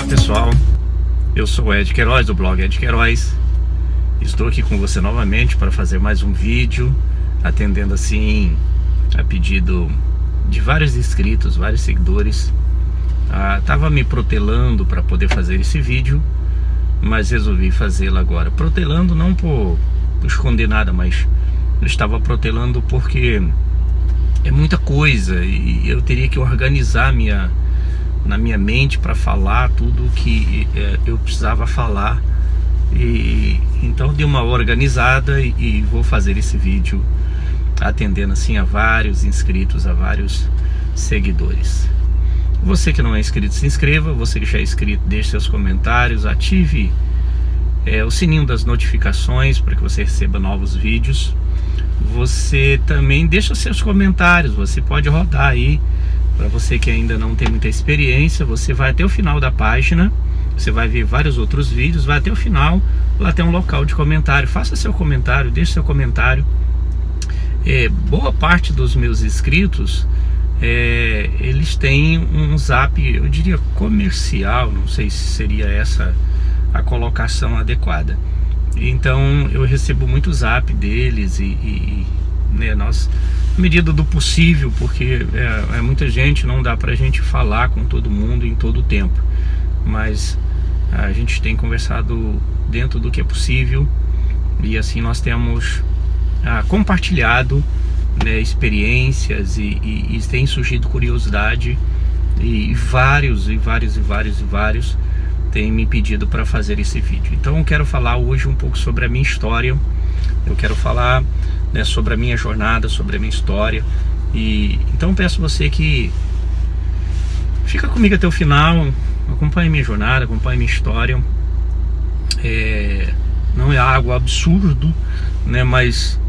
Olá pessoal, eu sou o Ed Queiroz do blog Ed Queiroz. Estou aqui com você novamente para fazer mais um vídeo, atendendo assim a pedido de vários inscritos, vários seguidores. Tava me protelando para poder fazer esse vídeo, mas resolvi fazê-lo agora. Protelando não por esconder nada, mas eu estava protelando porque é muita coisa e eu teria que organizar na minha mente para falar tudo que eu precisava falar. E então dei uma organizada e vou fazer esse vídeo atendendo assim a vários inscritos, a vários seguidores. Você que não é inscrito, se inscreva. Você que já é inscrito, deixe seus comentários, ative o sininho das notificações para que você receba novos vídeos. Você também deixa seus comentários, você pode rodar aí. Para você que ainda não tem muita experiência, você vai até o final da página, você vai ver vários outros vídeos, vai até o final, lá tem um local de comentário. Faça seu comentário, deixe seu comentário. Boa parte dos meus inscritos, eles têm um zap, eu diria comercial, não sei se seria essa a colocação adequada. Então eu recebo muito zap deles nós, na medida do possível, porque é muita gente, não dá pra gente falar com todo mundo em todo o tempo, mas a gente tem conversado dentro do que é possível e assim nós temos compartilhado, experiências e tem surgido curiosidade e vários têm me pedido para fazer esse vídeo. Então eu quero falar hoje um pouco sobre a minha história. Eu quero falar sobre a minha jornada, sobre a minha história. E então peço você que fica comigo até o final, acompanhe minha jornada, acompanhe minha história. Não é algo absurdo, mas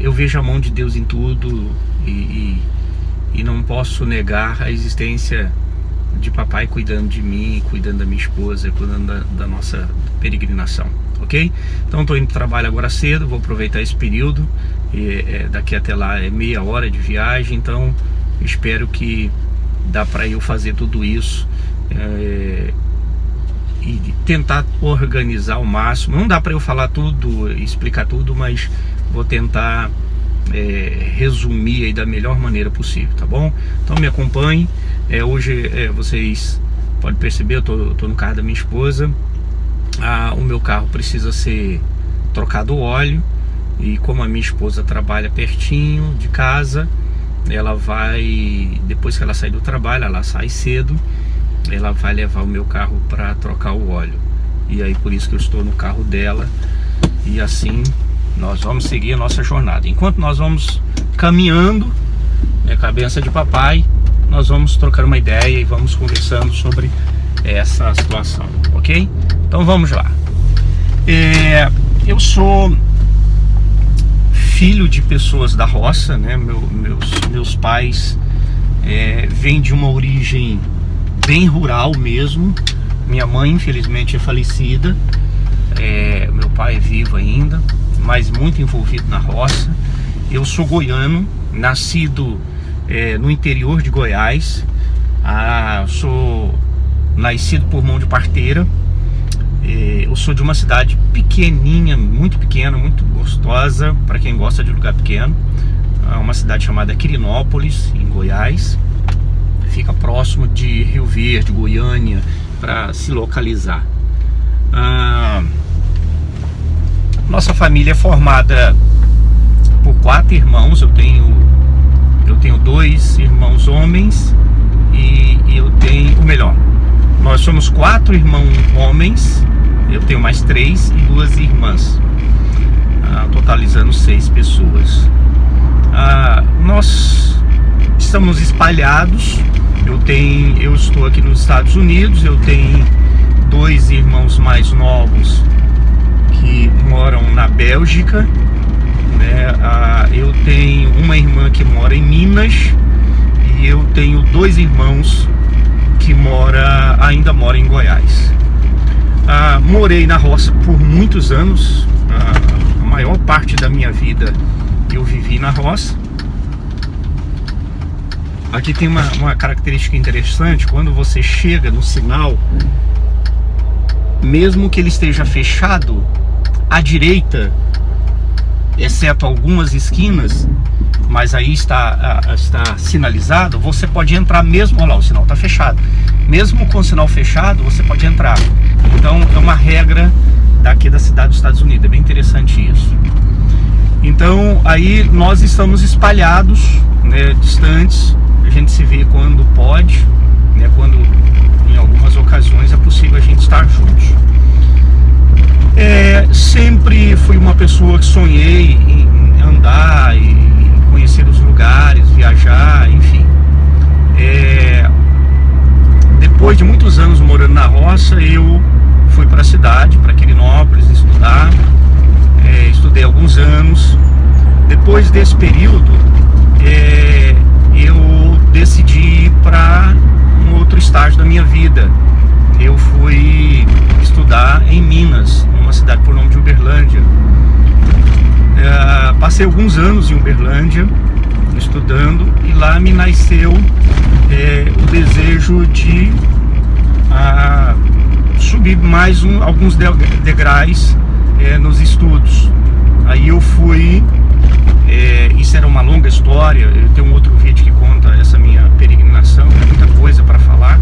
eu vejo a mão de Deus em tudo e não posso negar a existência de papai cuidando de mim, cuidando da minha esposa, cuidando da nossa peregrinação, ok? Então estou indo para o trabalho agora cedo, vou aproveitar esse período, daqui até lá é meia hora de viagem, então espero que dá para eu fazer tudo isso e tentar organizar ao máximo. Não dá para eu falar tudo, explicar tudo, mas vou tentar resumir aí da melhor maneira possível, tá bom? Então me acompanhe. Hoje vocês podem perceber, eu tô no carro da minha esposa. O meu carro precisa ser trocado o óleo, e como a minha esposa trabalha pertinho de casa, ela vai, depois que ela sair do trabalho, ela sai cedo, ela vai levar o meu carro para trocar o óleo. E aí por isso que eu estou no carro dela, e assim nós vamos seguir a nossa jornada. Enquanto nós vamos caminhando, com a benção de papai, nós vamos trocar uma ideia e vamos conversando sobre essa situação, ok? Então vamos lá. Eu sou filho de pessoas da roça, meus pais vêm de uma origem bem rural mesmo. Minha mãe infelizmente é falecida, meu pai é vivo ainda, mas muito envolvido na roça. Eu sou goiano, nascido no interior de Goiás. Sou nascido por mão de parteira. Eu sou de uma cidade pequenininha, muito pequena, muito gostosa para quem gosta de lugar pequeno. Uma cidade chamada Quirinópolis, em Goiás. Fica próximo de Rio Verde, Goiânia, para se localizar. Nossa família é formada por 4 irmãos. Eu tenho 2 irmãos homens e eu tenho, nós somos 4 irmãos homens, eu tenho mais 3 e 2 irmãs, totalizando 6 pessoas. Nós estamos espalhados. Eu estou aqui nos Estados Unidos, eu tenho 2 irmãos mais novos que moram na Bélgica, eu tenho uma irmã que mora em Minas e eu tenho 2 irmãos que ainda moram em Goiás. Morei na roça por muitos anos, a maior parte da minha vida eu vivi na roça. Aqui tem uma característica interessante. Quando você chega no sinal, mesmo que ele esteja fechado, à direita, exceto algumas esquinas, mas aí está sinalizado, você pode entrar mesmo. Olha lá, o sinal está fechado. Mesmo com o sinal fechado, você pode entrar. Então é uma regra daqui da cidade dos Estados Unidos. É bem interessante isso. Então aí nós estamos espalhados, né, distantes. A gente se vê quando pode, né, quando em algumas ocasiões é possível a gente estar juntos. Sempre fui uma pessoa que sonhei em andar e conhecer os lugares, viajar, enfim. Depois de muitos anos morando na roça, eu fui para a cidade, para Quirinópolis, estudar. Estudei alguns anos. Depois desse período, eu decidi ir para um outro estágio da minha vida. Eu fui estudar em Minas, numa cidade por nome de Uberlândia. Passei alguns anos em Uberlândia estudando, e lá me nasceu o desejo de subir mais alguns degraus nos estudos. Aí eu fui, isso era uma longa história, eu tenho um outro vídeo que conta essa minha peregrinação, muita coisa para falar.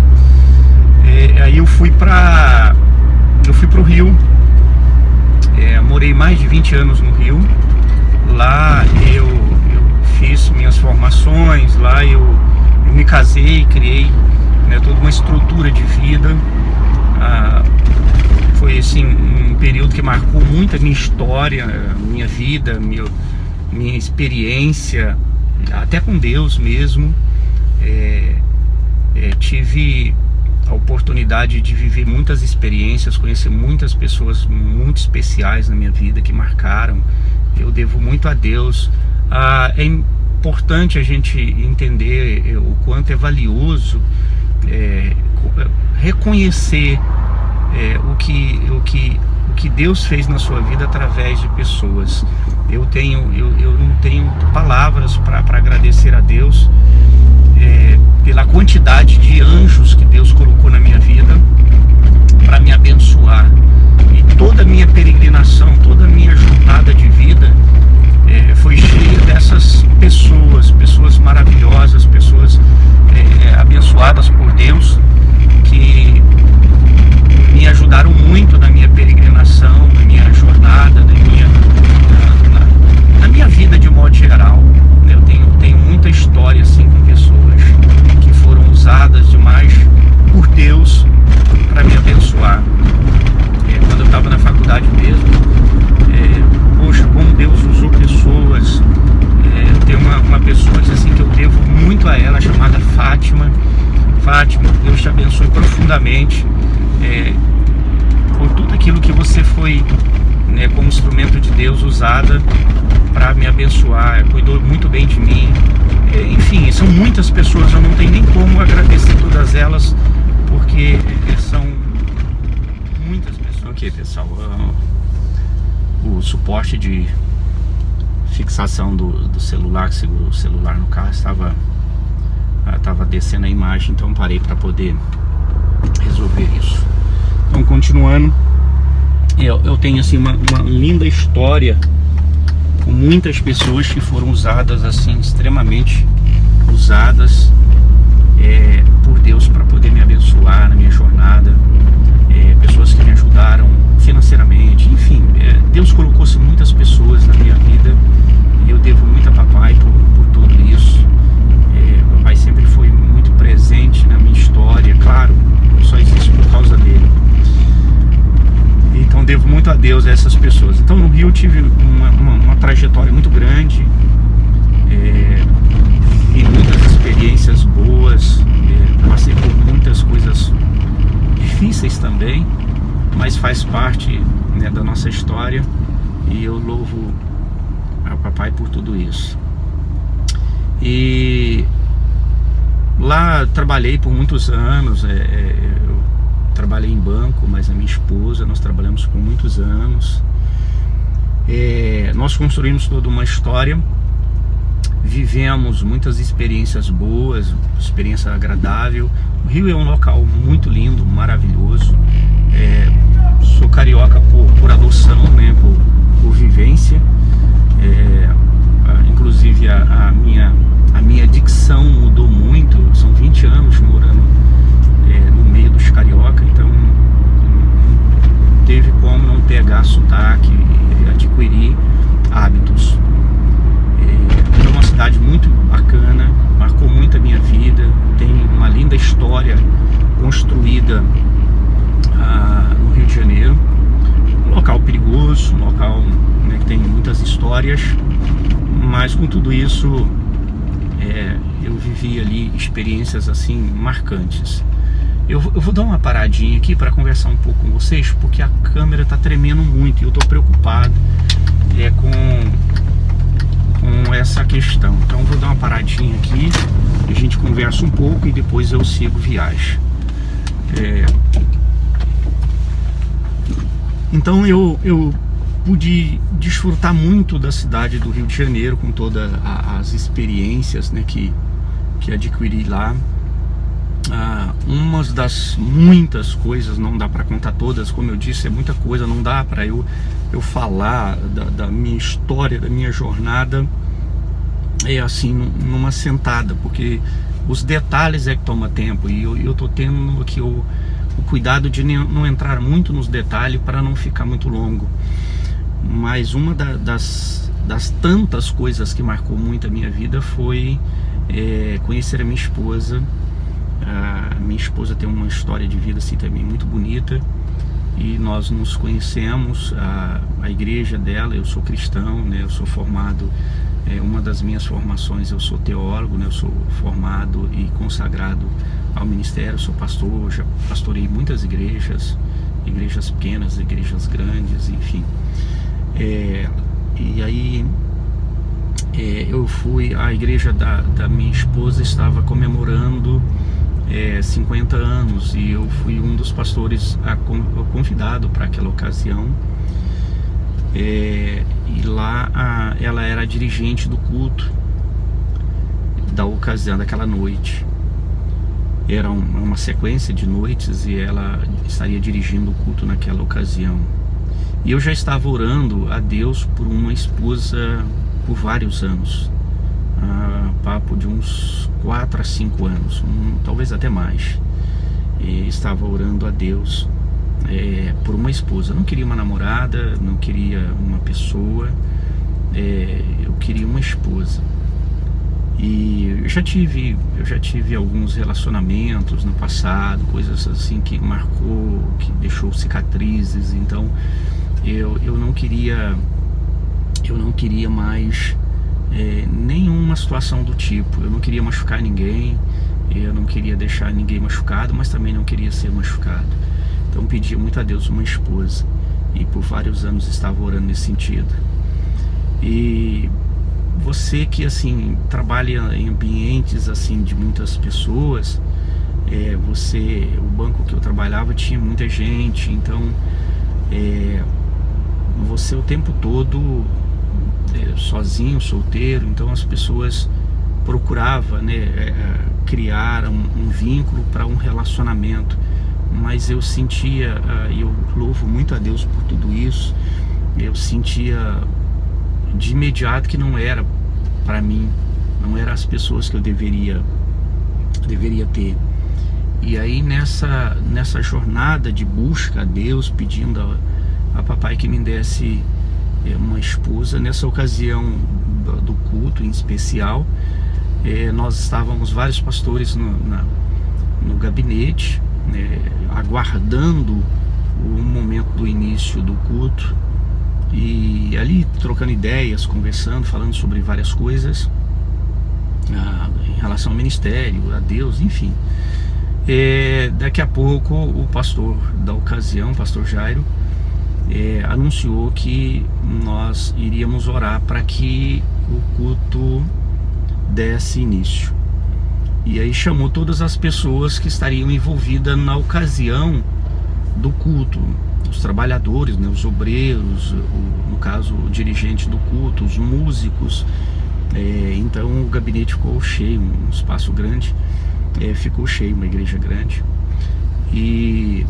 Aí eu fui para o Rio, morei mais de 20 anos no Rio. Lá eu fiz minhas formações, lá eu me casei, criei, né, toda uma estrutura de vida. Foi assim, um período que marcou muito a minha história, minha vida, minha experiência, até com Deus mesmo. Tive a oportunidade de viver muitas experiências, conhecer muitas pessoas muito especiais na minha vida, que marcaram. Eu devo muito a Deus. É importante a gente entender o quanto é valioso reconhecer o que Deus fez na sua vida através de pessoas. Eu não tenho palavras para agradecer a Deus pela quantidade de anjos que Deus colocou na minha vida para me abençoar. E toda a minha peregrinação, toda a minha jornada de vida foi cheia dessas pessoas maravilhosas, pessoas abençoadas por Deus, que me ajudaram muito na minha peregrinação, na minha jornada, na minha vida de modo geral. Eu tenho muita história assim com pessoas que foram usadas demais por Deus para me abençoar. Quando eu estava na faculdade mesmo, poxa, como Deus usou pessoas. Tem uma pessoa assim, que eu devo muito a ela, chamada Fátima. Fátima, Deus te abençoe profundamente por tudo aquilo que você foi, né, como instrumento de Deus, usada para me abençoar. Cuidou muito bem de mim. Enfim, são muitas pessoas, eu não tenho nem como agradecer todas elas, porque são muitas pessoas. Ok, pessoal, o suporte de fixação do celular, que segura o celular no carro, estava descendo a imagem, então parei para poder resolver isso. Então, continuando, eu tenho assim uma linda história com muitas pessoas que foram usadas assim, extremamente usadas por Deus para poder me abençoar na minha jornada. Pessoas que me ajudaram financeiramente, enfim, Deus colocou muitas pessoas na minha vida, e eu devo muito a papai por tudo isso. Papai sempre foi muito presente na minha história, claro, só existe por causa dele. Então devo muito a Deus a essas pessoas. Então no Rio eu tive uma trajetória muito grande, vi muitas experiências boas, passei por muitas coisas difíceis também, mas faz parte, né, da nossa história, e eu louvo ao papai por tudo isso. E lá trabalhei por muitos anos. Eu trabalhei em banco, mas a minha esposa, nós trabalhamos por muitos anos. Nós construímos toda uma história. vivemos muitas experiências boas, experiência agradável. O Rio é um local muito lindo, maravilhoso. Sou carioca por adoção, né, por vivência. Inclusive a minha dicção mudou muito. São 20 anos morando no meio dos carioca, então não teve como não pegar sotaque e adquirir hábitos. É uma cidade muito bacana, marcou muito a minha vida, tem uma linda história construída no Rio de Janeiro. Um local perigoso, um local, né, que tem muitas histórias, mas com tudo isso eu vivi ali experiências assim marcantes. Eu vou dar uma paradinha aqui para conversar um pouco com vocês, porque a câmera está tremendo muito e eu estou preocupado com essa questão. Então eu vou dar uma paradinha aqui, a gente conversa um pouco e depois eu sigo viagem. Então eu pude desfrutar muito da cidade do Rio de Janeiro, com todas as experiências, né, que adquiri lá. Uma das muitas coisas, não dá para contar todas, como eu disse, é muita coisa, não dá para eu falar da minha história, da minha jornada assim numa sentada, porque os detalhes que toma tempo, e eu tô tendo aqui o cuidado de não entrar muito nos detalhes para não ficar muito longo. Mas uma das tantas coisas que marcou muito a minha vida foi conhecer a minha esposa. Minha esposa tem uma história de vida assim também muito bonita, e nós nos conhecemos, a igreja dela, eu sou cristão, né, eu sou formado, uma das minhas formações, eu sou teólogo, né, eu sou formado e consagrado ao ministério, sou pastor, já pastorei muitas igrejas pequenas, igrejas grandes, enfim. E aí eu fui, a igreja da minha esposa estava comemorando 50 anos, e eu fui um dos pastores convidado para aquela ocasião. E lá ela era a dirigente do culto da ocasião, daquela noite. Era uma sequência de noites e ela estaria dirigindo o culto naquela ocasião. E eu já estava orando a Deus por uma esposa por vários anos, papo de uns 4 a 5 anos, talvez até mais. E estava orando a Deus por uma esposa. Não queria uma namorada, não queria uma pessoa, eu queria uma esposa. E eu já tive alguns relacionamentos no passado, coisas assim que marcou, que deixou cicatrizes. Então eu não queria mais nenhuma situação do tipo. Eu não queria machucar ninguém, eu não queria deixar ninguém machucado, mas também não queria ser machucado. Então pedia muito a Deus uma esposa, e por vários anos estava orando nesse sentido. E você que assim trabalha em ambientes assim de muitas pessoas, o banco que eu trabalhava tinha muita gente, então você o tempo todo sozinho, solteiro, então as pessoas procuravam, né, criar um vínculo para um relacionamento, mas eu sentia, e eu louvo muito a Deus por tudo isso, eu sentia de imediato que não era para mim, não eram as pessoas que eu deveria ter. E aí nessa jornada de busca a Deus, pedindo a papai que me desse uma esposa, nessa ocasião do culto em especial, nós estávamos vários pastores no gabinete, aguardando o momento do início do culto, e ali trocando ideias, conversando, falando sobre várias coisas em relação ao ministério, a Deus, enfim. Daqui a pouco o pastor da ocasião, o pastor Jairo, anunciou que nós iríamos orar para que o culto desse início. E aí chamou todas as pessoas que estariam envolvidas na ocasião do culto, os trabalhadores, né, os obreiros, no caso o dirigente do culto, os músicos, Então o gabinete ficou cheio, um espaço grande, ficou cheio, uma igreja grande. E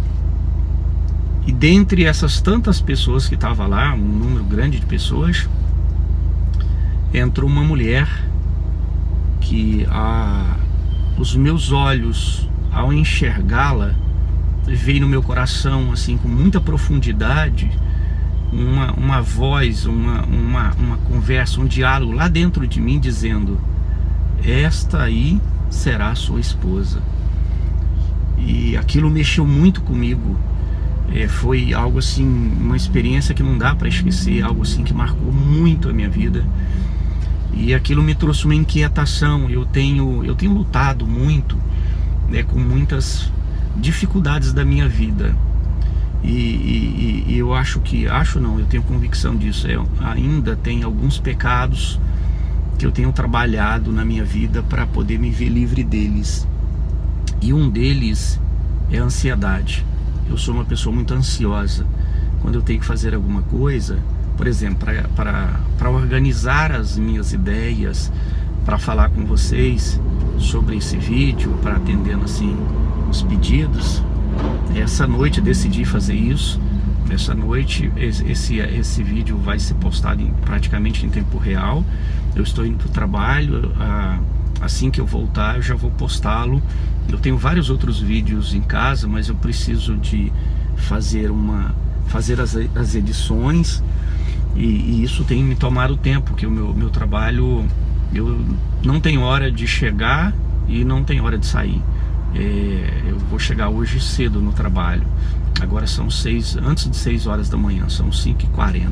dentre essas tantas pessoas que estavam lá, um número grande de pessoas, entrou uma mulher que os meus olhos, ao enxergá-la, veio no meu coração assim com muita profundidade uma voz, uma conversa, um diálogo lá dentro de mim dizendo: esta aí será a sua esposa. E aquilo mexeu muito comigo. Foi algo assim, uma experiência que não dá para esquecer, algo assim que marcou muito a minha vida. E aquilo me trouxe uma inquietação. Eu tenho lutado muito, com muitas dificuldades da minha vida. E eu eu tenho convicção disso. Eu ainda tenho alguns pecados que eu tenho trabalhado na minha vida para poder me ver livre deles. E um deles é a ansiedade. Eu sou uma pessoa muito ansiosa. Quando eu tenho que fazer alguma coisa, por exemplo, para organizar as minhas ideias, para falar com vocês sobre esse vídeo, para atendendo assim os pedidos, essa noite eu decidi fazer isso. Essa noite esse vídeo vai ser postado praticamente em tempo real. Eu estou indo para o trabalho, assim que eu voltar eu já vou postá-lo. Eu tenho vários outros vídeos em casa, mas eu preciso de fazer as edições, e isso tem me tomado tempo, porque o meu trabalho, eu não tenho hora de chegar e não tenho hora de sair. Eu vou chegar hoje cedo no trabalho. Agora são antes de 6 horas da manhã, são 5h40.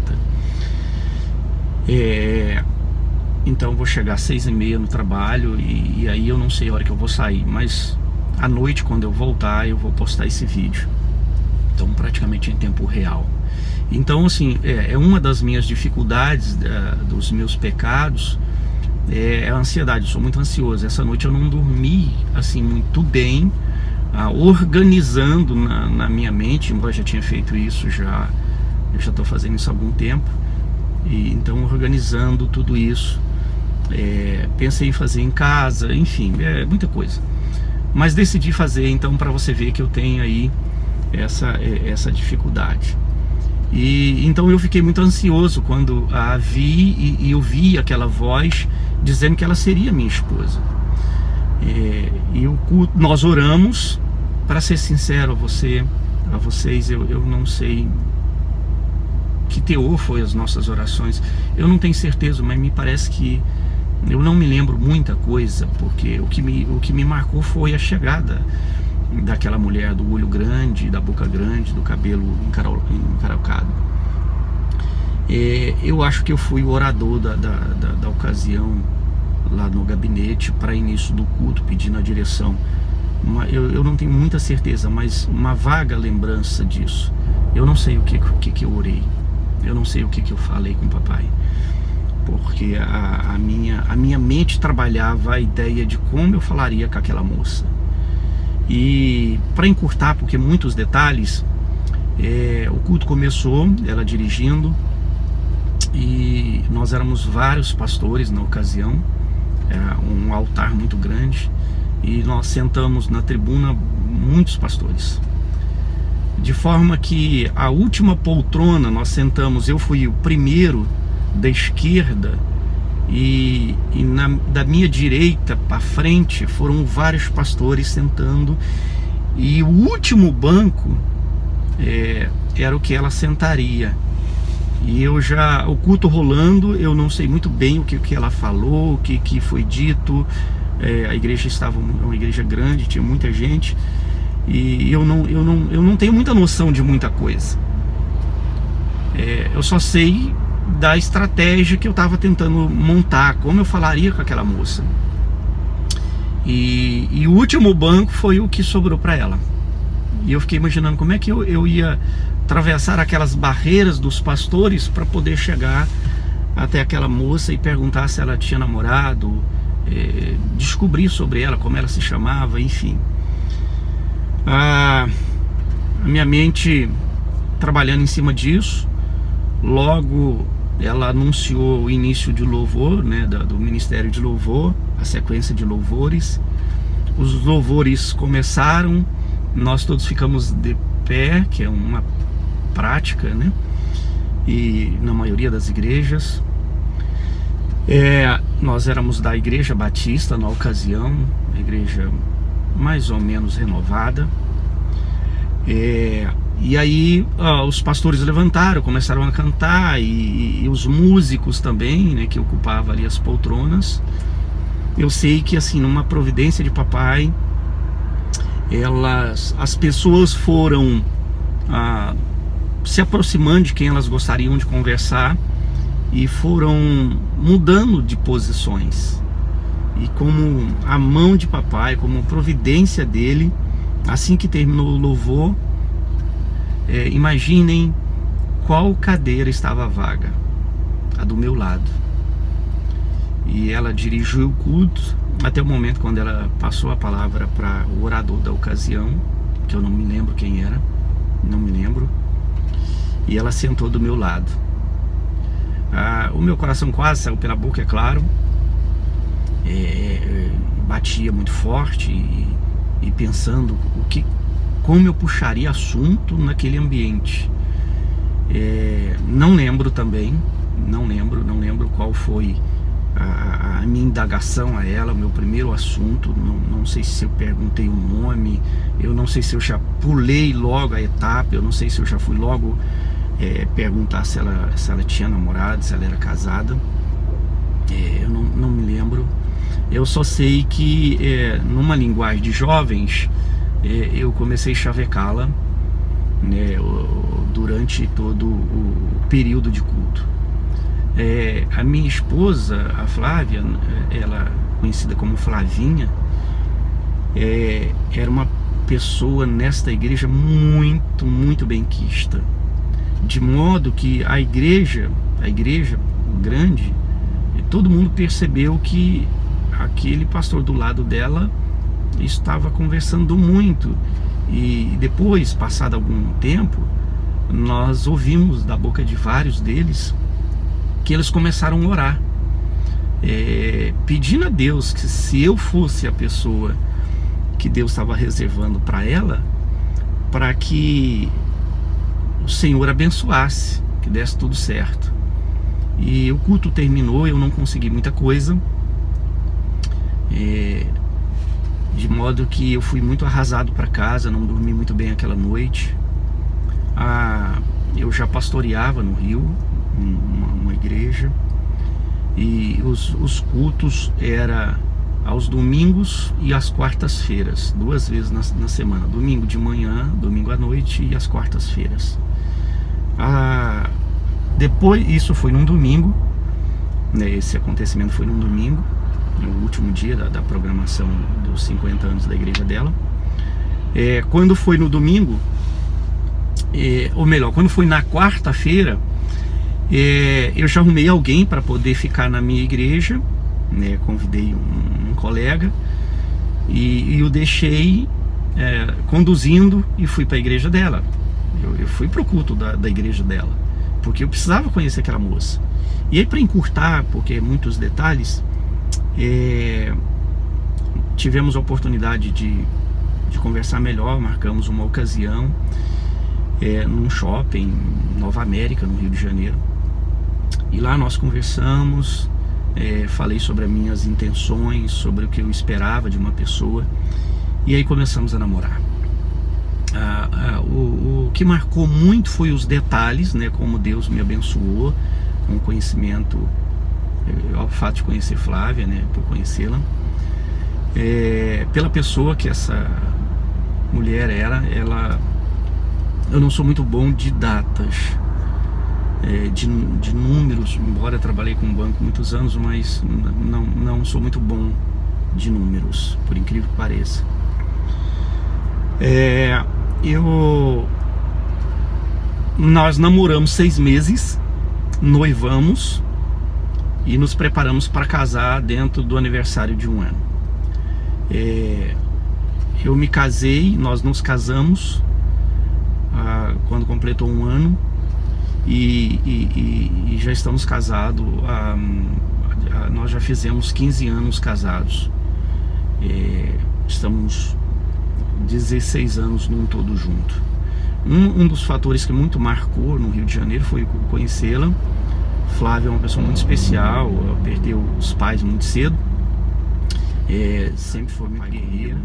Então eu vou chegar às 6h30 no trabalho, e aí eu não sei a hora que eu vou sair, mas à noite, quando eu voltar, eu vou postar esse vídeo. Então praticamente em tempo real. Então assim, uma das minhas dificuldades, dos meus pecados, é a ansiedade. Eu sou muito ansioso. Essa noite eu não dormi assim muito bem, organizando na minha mente, embora eu já tinha feito isso, eu já estou fazendo isso há algum tempo. E então organizando tudo isso, pensei em fazer em casa, enfim, muita coisa, mas decidi fazer. Então, para você ver que eu tenho aí essa dificuldade. E então eu fiquei muito ansioso quando a vi, e eu vi aquela voz dizendo que ela seria minha esposa. E nós oramos. Para ser sincero a vocês, eu não sei que teor foi as nossas orações. Eu não tenho certeza, mas me parece que eu não me lembro muita coisa, porque o que me marcou foi a chegada daquela mulher do olho grande, da boca grande, do cabelo encaracado. Eu acho que eu fui o orador da ocasião lá no gabinete para início do culto, pedindo a direção. Eu não tenho muita certeza, mas uma vaga lembrança disso. Eu não sei o que eu orei, eu não sei o que eu falei com o papai, porque a minha mente trabalhava a ideia de como eu falaria com aquela moça. E para encurtar, porque muitos detalhes, o culto começou, ela dirigindo, e nós éramos vários pastores na ocasião, um altar muito grande, e nós sentamos na tribuna muitos pastores, de forma que a última poltrona nós sentamos, eu fui o primeiro da esquerda, e da minha direita para frente foram vários pastores sentando, e o último banco era o que ela sentaria. E o culto rolando, eu não sei muito bem o que ela falou, o que foi dito. A igreja estava uma igreja grande, tinha muita gente, e eu não tenho muita noção de muita coisa. Eu só sei da estratégia que eu estava tentando montar, como eu falaria com aquela moça. E o último banco foi o que sobrou para ela. E eu fiquei imaginando como é que eu ia atravessar aquelas barreiras dos pastores para poder chegar até aquela moça e perguntar se ela tinha namorado, descobrir sobre ela, como ela se chamava, enfim. A minha mente trabalhando em cima disso. Logo ela anunciou o início de louvor, né, do Ministério de Louvor, a sequência de louvores. Os louvores começaram, nós todos ficamos de pé, que é uma prática, né, e na maioria das igrejas. Nós éramos da Igreja Batista na ocasião, a igreja mais ou menos renovada. E aí os pastores levantaram, começaram a cantar, e os músicos também, né, que ocupavam ali as poltronas. Eu sei que, assim, numa providência de papai, as pessoas foram se aproximando de quem elas gostariam de conversar e foram mudando de posições. E como a mão de papai, como providência dele, assim que terminou o louvor, imaginem qual cadeira estava vaga, a do meu lado. E ela dirigiu o culto até o momento quando ela passou a palavra para o orador da ocasião, que eu não me lembro quem era, não me lembro, e ela sentou do meu lado. O meu coração quase saiu pela boca, é claro. Batia muito forte e pensando como eu puxaria assunto naquele ambiente. Não lembro também, não lembro qual foi a minha indagação a ela, o meu primeiro assunto. Não sei se eu perguntei o nome, eu não sei se eu já pulei logo a etapa, eu não sei se eu já fui logo perguntar se ela tinha namorado, se ela era casada. Eu não me lembro. Eu só sei que numa linguagem de jovens, eu comecei a chavecá-la, né, durante todo o período de culto. A minha esposa, a Flávia, ela conhecida como Flavinha, era uma pessoa nesta igreja muito, muito benquista, de modo que a igreja grande, todo mundo percebeu que aquele pastor do lado dela estava conversando muito. E depois, passado algum tempo, nós ouvimos da boca de vários deles que eles começaram a orar, pedindo a Deus que, se eu fosse a pessoa que Deus estava reservando para ela, para que o Senhor abençoasse, que desse tudo certo. E o culto terminou, eu não consegui muita coisa, de modo que eu fui muito arrasado para casa, não dormi muito bem aquela noite. Eu já pastoreava no Rio, uma igreja, e os cultos eram aos domingos e às quartas-feiras, 2 vezes na semana, domingo de manhã, domingo à noite e às quartas-feiras. Depois, isso foi num domingo, né, esse acontecimento foi num domingo, no último dia da programação dos 50 anos da igreja dela. Quando foi no domingo, ou melhor, quando foi na quarta-feira, eu já arrumei alguém para poder ficar na minha igreja, né, convidei um colega e o deixei conduzindo e fui para a igreja dela. Eu fui para o culto da igreja dela, porque eu precisava conhecer aquela moça. E aí, para encurtar, porque muitos detalhes, tivemos a oportunidade de conversar melhor, marcamos uma ocasião num shopping em Nova América, no Rio de Janeiro. E lá nós conversamos, falei sobre as minhas intenções, sobre o que eu esperava de uma pessoa, e aí começamos a namorar. O que marcou muito foi os detalhes, né, como Deus me abençoou com o conhecimento, ao fato de conhecer Flávia, né, por conhecê-la, pela pessoa que essa mulher era. Eu não sou muito bom de datas, de números, embora eu trabalhei com um banco muitos anos, mas não sou muito bom de números, por incrível que pareça. Nós namoramos 6 meses, noivamos e nos preparamos para casar dentro do aniversário de 1 ano. Eu me casei, nós nos casamos quando completou 1 ano, e já estamos casados, nós já fizemos 15 anos casados, estamos 16 anos num todo junto. Um dos fatores que muito marcou no Rio de Janeiro foi conhecê-la. Flávia é uma pessoa muito especial, perdeu os pais muito cedo, sempre foi muito guerreira,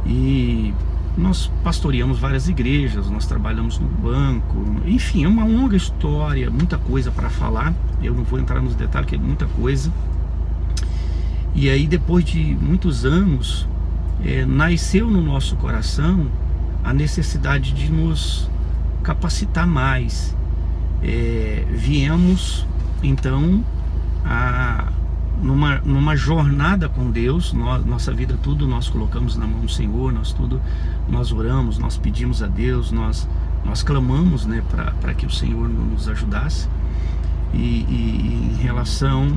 e nós pastoreamos várias igrejas, nós trabalhamos no banco, enfim, é uma longa história, muita coisa para falar. Eu não vou entrar nos detalhes, que é muita coisa. E aí, depois de muitos anos, nasceu no nosso coração a necessidade de nos capacitar mais. Viemos então numa jornada com Deus. Nossa vida, tudo nós colocamos na mão do Senhor, nós oramos, nós pedimos a Deus, nós clamamos, né, para que o Senhor nos ajudasse. E em relação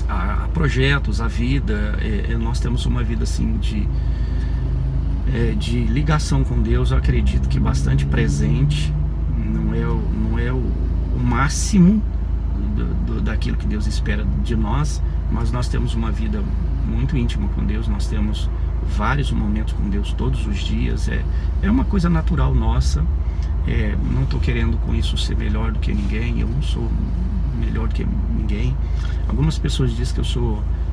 a projetos, a vida, nós temos uma vida assim de ligação com Deus, eu acredito que bastante presente. Não é o máximo daquilo que Deus espera de nós, mas nós temos uma vida muito íntima com Deus, nós temos vários momentos com Deus todos os dias, é uma coisa natural nossa. Não estou querendo com isso ser melhor do que ninguém, eu não sou melhor do que ninguém. Algumas pessoas dizem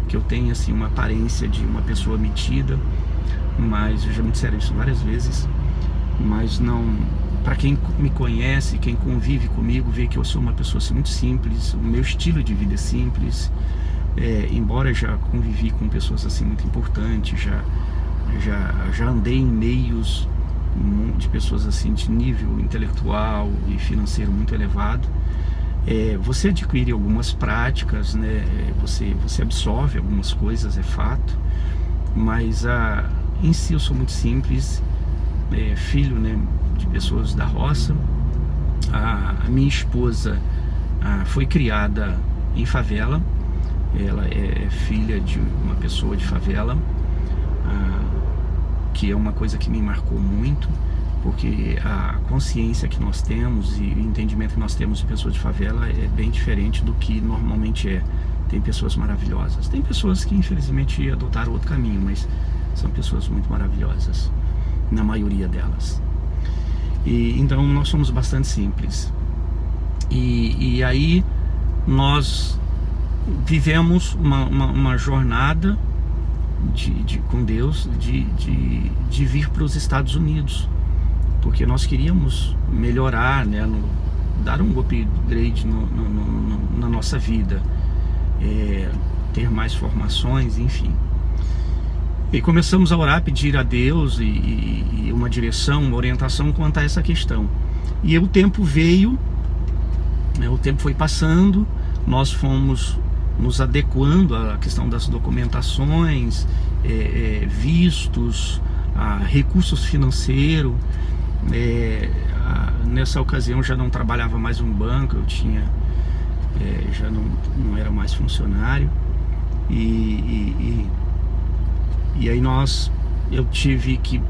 que eu tenho assim uma aparência de uma pessoa metida, mas já me disseram isso várias vezes, mas não. Para quem me conhece, quem convive comigo, vê que eu sou uma pessoa assim, muito simples. O meu estilo de vida é simples, embora já convivi com pessoas assim muito importantes, já andei em meios de pessoas assim de nível intelectual e financeiro muito elevado. Você adquire algumas práticas, né? Você absorve algumas coisas, é fato, mas em si eu sou muito simples, filho, né, de pessoas da roça. A minha esposa foi criada em favela, ela é filha de uma pessoa de favela, que é uma coisa que me marcou muito, porque a consciência que nós temos e o entendimento que nós temos de pessoas de favela é bem diferente do que normalmente é. Tem pessoas maravilhosas, tem pessoas que infelizmente adotaram outro caminho, mas são pessoas muito maravilhosas, na maioria delas. Então nós somos bastante simples, e aí nós vivemos uma jornada com Deus de vir para os Estados Unidos, porque nós queríamos melhorar, né, dar um upgrade na nossa vida, ter mais formações, enfim. E começamos a orar, pedir a Deus e uma direção, uma orientação quanto a essa questão. E o tempo veio, né, o tempo foi passando, nós fomos nos adequando à questão das documentações, vistos, recursos financeiros. Nessa ocasião já não trabalhava mais no banco, eu tinha, já não era mais funcionário. E aí eu tive que,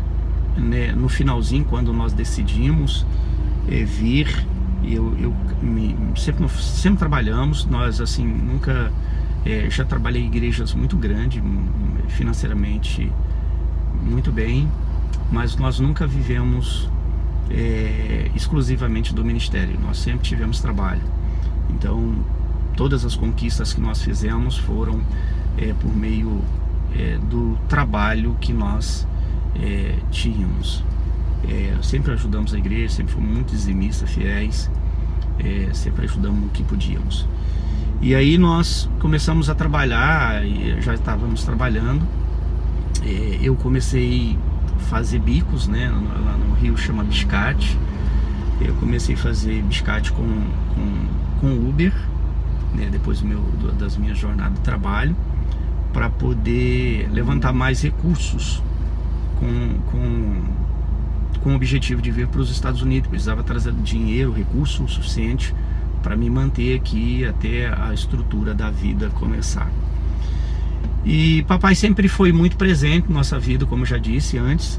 né, no finalzinho, quando nós decidimos vir, sempre trabalhamos, nós assim, nunca, já trabalhei em igrejas muito grandes, financeiramente muito bem, mas nós nunca vivemos exclusivamente do ministério, nós sempre tivemos trabalho. Então todas as conquistas que nós fizemos foram por meio do trabalho que nós tínhamos. Sempre ajudamos a igreja, sempre fomos muito dizimistas, fiéis, sempre ajudamos o que podíamos. E aí nós começamos a trabalhar, e já estávamos trabalhando. Eu comecei a fazer bicos, né, lá no Rio chama biscate. Eu comecei a fazer biscate com Uber, né, depois das minhas jornadas de trabalho, para poder levantar mais recursos com o objetivo de vir para os Estados Unidos. Precisava trazer dinheiro, recurso suficiente para me manter aqui até a estrutura da vida começar. E papai sempre foi muito presente na nossa vida, como eu já disse antes.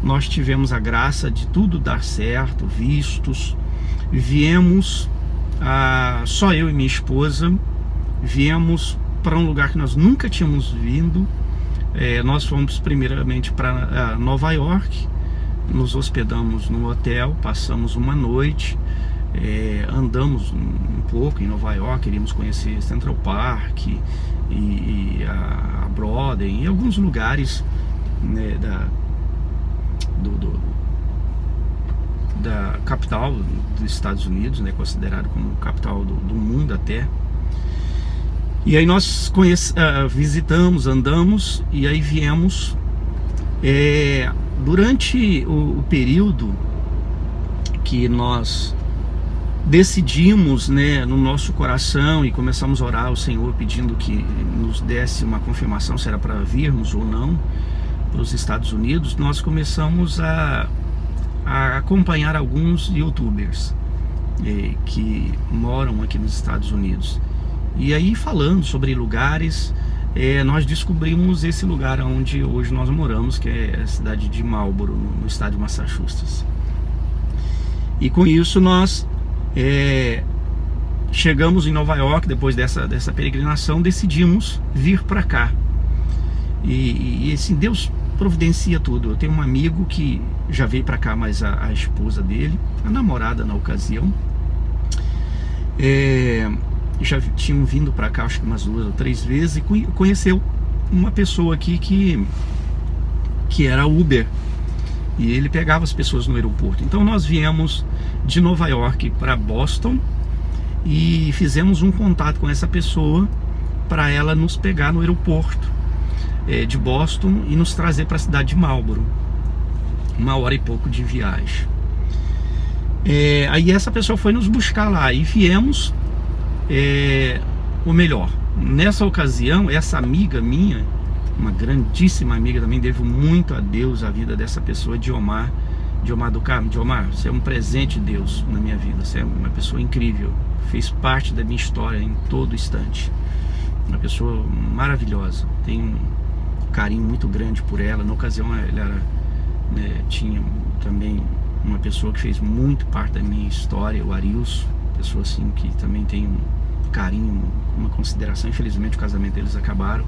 Nós tivemos a graça de tudo dar certo, vistos, viemos, só eu e minha esposa, viemos para um lugar que nós nunca tínhamos vindo. Nós fomos primeiramente para Nova York, nos hospedamos no hotel, passamos uma noite, andamos um pouco em Nova York, queríamos conhecer Central Park e a Broadway e alguns lugares, né, da capital dos Estados Unidos, né, considerado como capital do mundo até. E aí nós visitamos, andamos, e aí viemos. Durante o período que nós decidimos, né, no nosso coração, e começamos a orar ao Senhor pedindo que nos desse uma confirmação se era para virmos ou não para os Estados Unidos, nós começamos a acompanhar alguns YouTubers que moram aqui nos Estados Unidos. E aí, falando sobre lugares, nós descobrimos esse lugar onde hoje nós moramos, que é a cidade de Marlboro, no estado de Massachusetts. E com isso nós chegamos em Nova York. Depois dessa peregrinação, decidimos vir para cá. E assim, Deus providencia tudo. Eu tenho um amigo que já veio para cá, mas a esposa dele, a namorada na ocasião, já tinham vindo para cá, acho que umas 2 ou 3 vezes, e conheceu uma pessoa aqui que era Uber, e ele pegava as pessoas no aeroporto. Então nós viemos de Nova York para Boston e fizemos um contato com essa pessoa para ela nos pegar no aeroporto de Boston e nos trazer para a cidade de Marlboro, 1h e pouco de viagem. Aí essa pessoa foi nos buscar lá e viemos. O melhor, nessa ocasião, essa amiga minha, uma grandíssima amiga também, devo muito a Deus a vida dessa pessoa, Diomar do Carmo. Diomar, você é um presente de Deus na minha vida, você é uma pessoa incrível, fez parte da minha história em todo instante, uma pessoa maravilhosa, tenho um carinho muito grande por ela. Na ocasião ela tinha também uma pessoa que fez muito parte da minha história, o Arilson, pessoa assim que também tem um carinho, uma consideração. Infelizmente o casamento deles acabaram,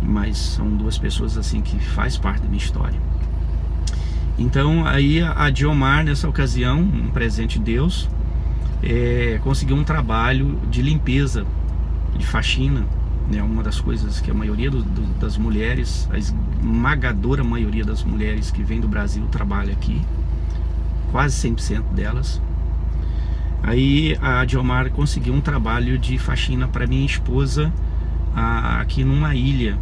mas são 2 pessoas assim que faz parte da minha história. Então aí a Diomar, nessa ocasião, um presente de Deus, conseguiu um trabalho de limpeza, de faxina, né? Uma das coisas que a maioria das mulheres, a esmagadora maioria das mulheres que vem do Brasil trabalha aqui, quase 100% delas. Aí a Diomar conseguiu um trabalho de faxina para minha esposa aqui numa ilha,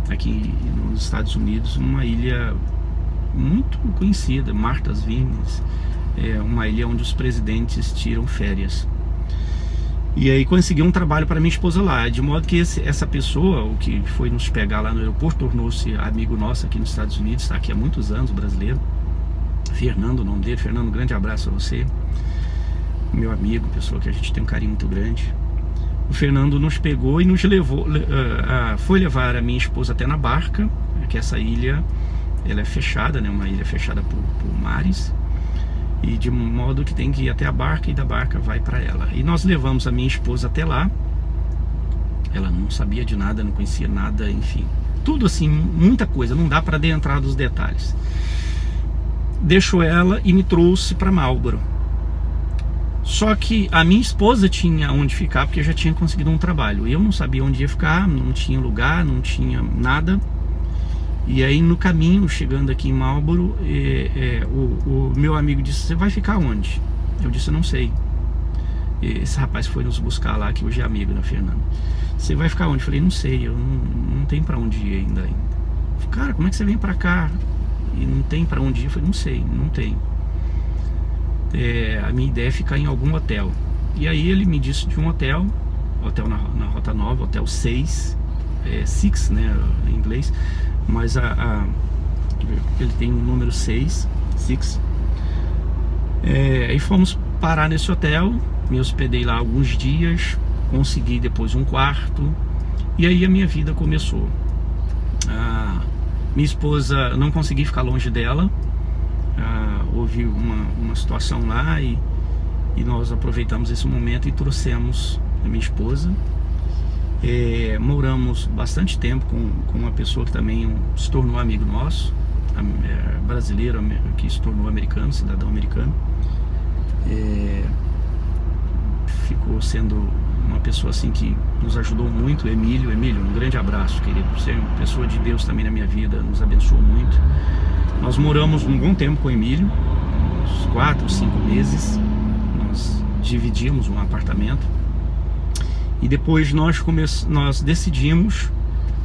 aqui nos Estados Unidos, uma ilha muito conhecida, Martha's Vineyard, uma ilha onde os presidentes tiram férias. E aí conseguiu um trabalho para minha esposa lá, de modo que essa pessoa, o que foi nos pegar lá no aeroporto, tornou-se amigo nosso aqui nos Estados Unidos, está aqui há muitos anos, brasileiro. Fernando, o nome dele. Fernando, um grande abraço a você, meu amigo, pessoa que a gente tem um carinho muito grande. O Fernando nos pegou e nos levou, foi levar a minha esposa até na barca, que essa ilha, ela é fechada, né, uma ilha fechada por mares, e de modo que tem que ir até a barca e da barca vai para ela. E nós levamos a minha esposa até lá. Ela não sabia de nada, não conhecia nada, enfim, tudo assim, muita coisa, não dá para adentrar dos detalhes. Deixou ela e me trouxe para Marlboro. Só que a minha esposa tinha onde ficar, porque eu já tinha conseguido um trabalho. Eu não sabia onde ia ficar, não tinha lugar, não tinha nada. E aí no caminho, chegando aqui em Marlboro, o meu amigo disse: você vai ficar onde? Eu disse: eu não sei. Esse rapaz foi nos buscar lá, que hoje é amigo da Fernanda. Você vai ficar onde? Eu falei: não sei, eu não tenho pra onde ir ainda. Cara, como é que você vem pra cá e não tem pra onde ir? Eu falei: não sei, não tem. A minha ideia é ficar em algum hotel. E aí ele me disse de um hotel na Rota Nova, Hotel 6, Six, né, em inglês, mas ele tem o número 6, Six. Aí fomos parar nesse hotel, me hospedei lá alguns dias, consegui depois um quarto, e aí a minha vida começou. Minha esposa, não consegui ficar longe dela. Houve uma situação lá e e nós aproveitamos esse momento e trouxemos a minha esposa. Moramos bastante tempo com uma pessoa que também se tornou amigo nosso, brasileiro que se tornou americano, cidadão americano. Ficou sendo uma pessoa assim que nos ajudou muito. Emílio, um grande abraço, querido. Você é uma pessoa de Deus também na minha vida, nos abençoou muito. Nós moramos um bom tempo com o Emílio, uns 4, 5 meses. Nós dividimos um apartamento e depois nós decidimos,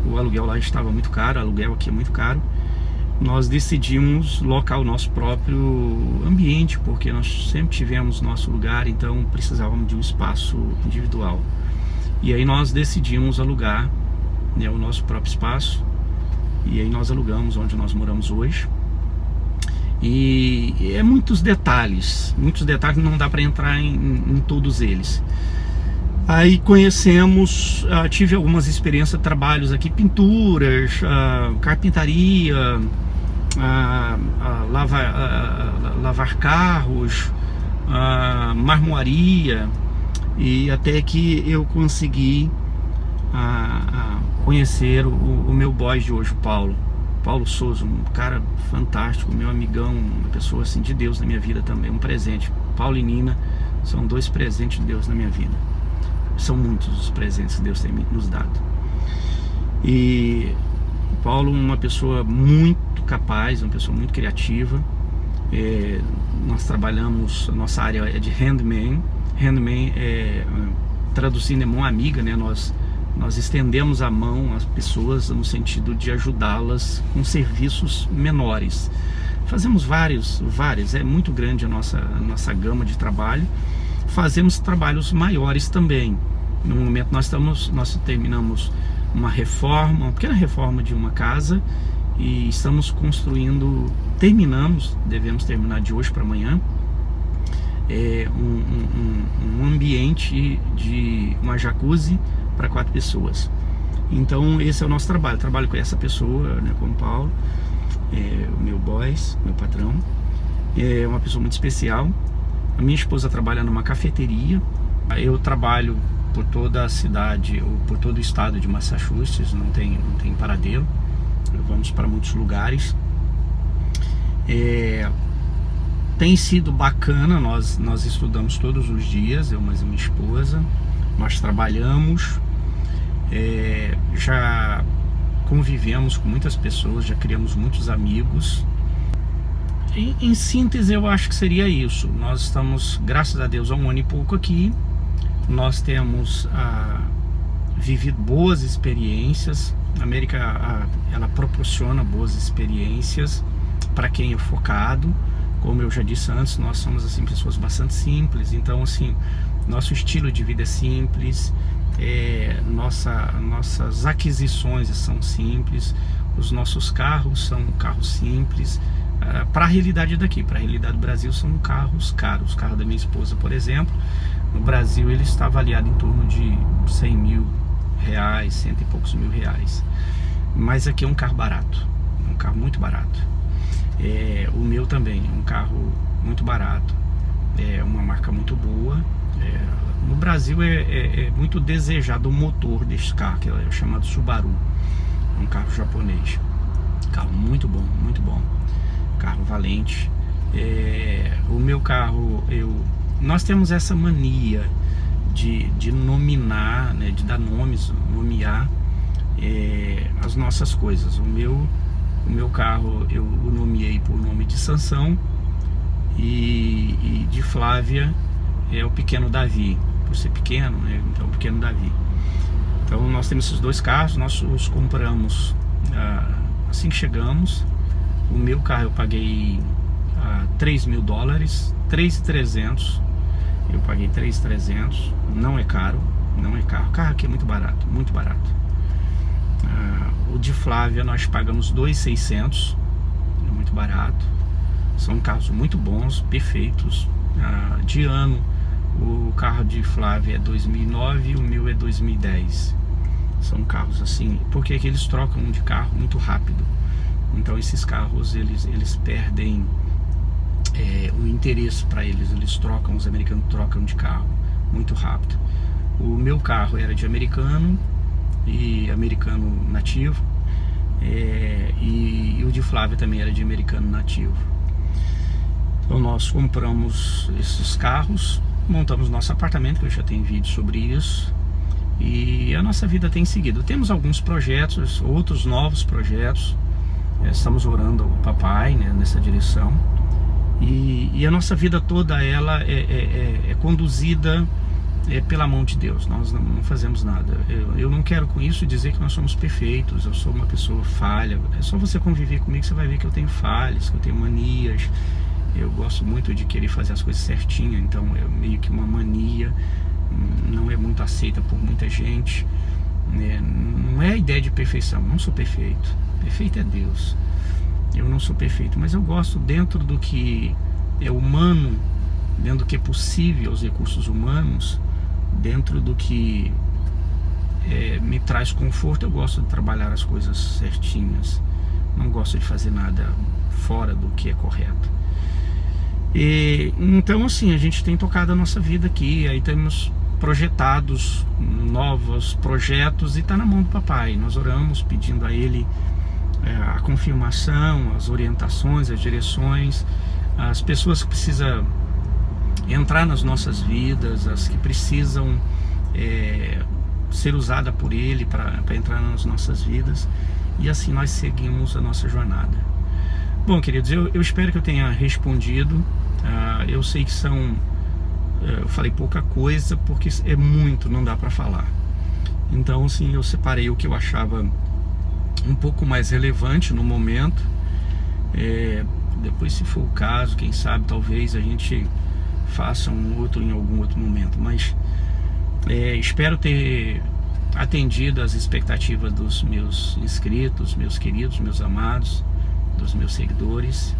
o aluguel lá estava muito caro, o aluguel aqui é muito caro. Nós decidimos locar o nosso próprio ambiente, porque nós sempre tivemos nosso lugar, então precisávamos de um espaço individual. E aí nós decidimos alugar, né, o nosso próprio espaço, e aí nós alugamos onde nós moramos hoje. E é muitos detalhes, não dá para entrar em todos eles. Aí conhecemos, tive algumas experiências, trabalhos aqui, pinturas, carpintaria, lavar carros, marmoaria, e até que eu consegui conhecer o meu boss de hoje, o Paulo Souza, um cara fantástico, meu amigão, uma pessoa assim de Deus na minha vida também, um presente. Paulo e Nina são 2 presentes de Deus na minha vida. São muitos os presentes que Deus tem nos dado. E Paulo, uma pessoa muito capaz, uma pessoa muito criativa. Nós trabalhamos, a nossa área é de handman. Handman traduzindo é mão amiga, né? Nós estendemos a mão às pessoas no sentido de ajudá-las com serviços menores. Fazemos vários, é muito grande a nossa gama de trabalho. Fazemos trabalhos maiores também. No momento nós terminamos uma pequena reforma de uma casa e estamos construindo, devemos terminar de hoje para amanhã, um ambiente de uma jacuzzi para 4 pessoas. Então esse é o nosso trabalho com essa pessoa, né, com o Paulo, o meu boss, meu patrão. É uma pessoa muito especial. A minha esposa trabalha numa cafeteria. Eu trabalho por toda a cidade, ou por todo o estado de Massachusetts, não tem paradeiro. Vamos para muitos lugares. Tem sido bacana, nós estudamos todos os dias, eu mais a minha esposa. Nós trabalhamos, já convivemos com muitas pessoas, já criamos muitos amigos. Em síntese, eu acho que seria isso. Nós estamos, graças a Deus, há 1 ano e pouco aqui. Nós temos vivido boas experiências. A América, ela proporciona boas experiências para quem é focado. Como eu já disse antes, nós somos assim pessoas bastante simples. Então, assim, nosso estilo de vida é simples. Nossas aquisições são simples. Os nossos carros são carros simples. Para a realidade daqui, para a realidade do Brasil, são carros caros. O carro da minha esposa, por exemplo, no Brasil ele está avaliado em torno de 100 mil reais, 100 e poucos mil reais. Mas aqui é um carro barato, um carro muito barato. O meu também é um carro muito barato, é uma marca muito boa. No Brasil é muito desejado o motor deste carro, que é chamado Subaru. É um carro japonês, carro muito bom, carro valente. O meu carro, nós temos essa mania de nominar, né, de dar nomes, nomear as nossas coisas. O meu carro eu o nomeei por nome de Sansão, e de Flávia é o pequeno Davi, por ser pequeno, né, então o pequeno Davi. Então nós temos esses 2 carros, nós os compramos assim que chegamos. O meu carro eu paguei $3 mil, 3.300. Eu paguei 3.300. Não é caro, não é caro. O carro aqui é muito barato, muito barato. O de Flávia nós pagamos 2.600. É muito barato. São carros muito bons, perfeitos. De ano, o carro de Flávia é 2009 e o meu é 2010. São carros assim, porque aqui eles trocam de carro muito rápido. Então esses carros eles perdem o interesse para eles. Os americanos trocam de carro muito rápido. O meu carro era de americano e americano nativo, e o de Flávia também era de americano nativo. Então nós compramos esses carros, montamos nosso apartamento, que eu já tenho vídeo sobre isso, e a nossa vida tem seguido. Temos alguns projetos, outros novos projetos, estamos orando ao papai, né, nessa direção, e a nossa vida toda ela é conduzida pela mão de Deus. Nós não fazemos nada. Eu não quero com isso dizer que nós somos perfeitos. Eu sou uma pessoa falha. É só você conviver comigo que você vai ver que eu tenho falhas, que eu tenho manias. Eu gosto muito de querer fazer as coisas certinho, então é meio que uma mania, não é muito aceita por muita gente, né? Não é a ideia de perfeição. Não sou perfeito. Perfeito é Deus. Eu não sou perfeito, mas eu gosto, dentro do que é humano, dentro do que é possível aos recursos humanos, dentro do que me traz conforto, eu gosto de trabalhar as coisas certinhas. Não gosto de fazer nada fora do que é correto. Então assim, a gente tem tocado a nossa vida aqui, aí temos projetados novos projetos e está na mão do papai. Nós oramos pedindo a ele a confirmação, as orientações, as direções, as pessoas que precisam entrar nas nossas vidas, as que precisam ser usadas por ele para entrar nas nossas vidas, e assim nós seguimos a nossa jornada. Bom, queridos, eu espero que eu tenha respondido. Eu sei que eu falei pouca coisa, porque é muito, não dá para falar. Então, assim, eu separei o que eu achava um pouco mais relevante no momento. Depois, se for o caso, quem sabe, talvez a gente faça um outro em algum outro momento. Mas espero ter atendido as expectativas dos meus inscritos, meus queridos, meus amados, dos meus seguidores.